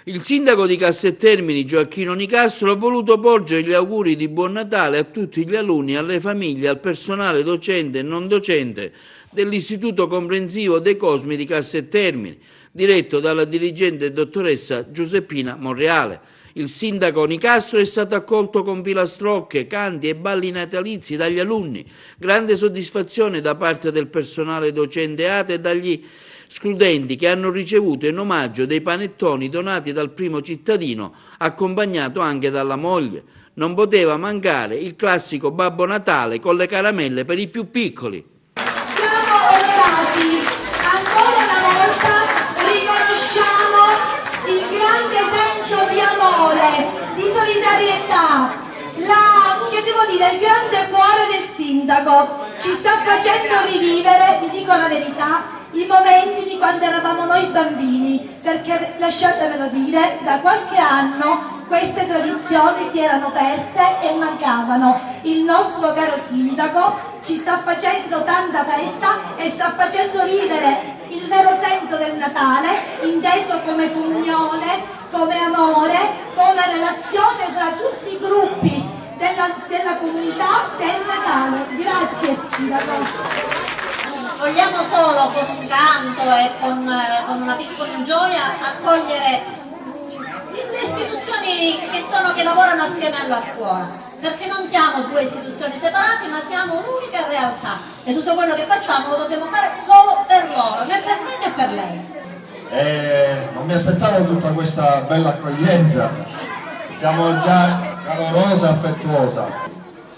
Il sindaco di Casteltermini, Gioacchino Nicastro, ha voluto porgere gli auguri di Buon Natale a tutti gli alunni, alle famiglie, al personale docente e non docente dell'Istituto Comprensivo De Cosmi di Casteltermini, diretto dalla dirigente dottoressa Giuseppina Monreale. Il sindaco Nicastro è stato accolto con filastrocche, canti e balli natalizi dagli alunni, grande soddisfazione da parte del personale docente ATE e dagli studenti che hanno ricevuto in omaggio dei panettoni donati dal primo cittadino, accompagnato anche dalla moglie. Non poteva mancare il classico Babbo Natale con le caramelle per i più piccoli. Siamo onorati, ancora una volta riconosciamo il grande senso di amore, di solidarietà, il grande cuore del sindaco. Ci sta facendo rivivere, vi dico la verità, i momenti di quando eravamo noi bambini, perché lasciatemelo dire, da qualche anno queste tradizioni si erano perse e mancavano. Il nostro caro sindaco ci sta facendo tanta festa e sta facendo vivere il vero senso del Natale, inteso come comunione, come amore, come relazione tra tutti i gruppi della comunità del Natale. Grazie sindaco. Vogliamo solo con un canto e con una piccola gioia accogliere le istituzioni che lavorano assieme alla scuola, perché non siamo due istituzioni separate ma siamo un'unica realtà e tutto quello che facciamo lo dobbiamo fare solo per loro, né per me né per lei. Non mi aspettavo tutta questa bella accoglienza, siamo già calorosa e affettuosa.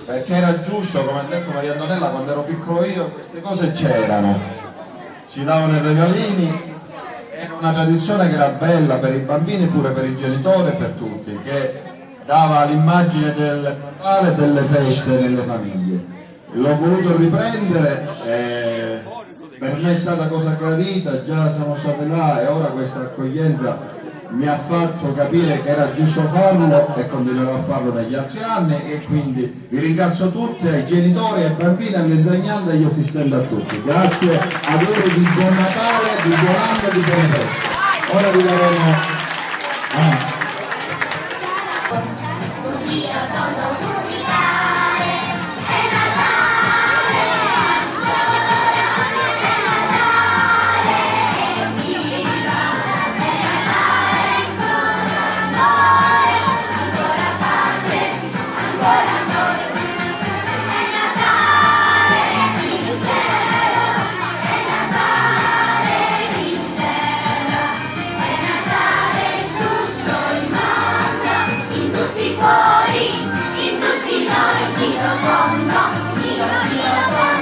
Perché era giusto, come ha detto Maria Antonella, quando ero piccolo io, queste cose c'erano. Ci davano i regalini, era una tradizione che era bella per i bambini e pure per i genitori e per tutti, che dava l'immagine del Natale e delle feste nelle famiglie. L'ho voluto riprendere, per me è stata cosa gradita, già siamo stati là e ora questa accoglienza mi ha fatto capire che era giusto farlo e continuerò a farlo negli altri anni e quindi vi ringrazio tutti, ai genitori, ai bambini, agli insegnanti e agli assistenti a tutti. Grazie, auguri di buon Natale, di buon anno e di buone feste. Ora vi daremo... In tutti noi, giro tondo, giro tondo.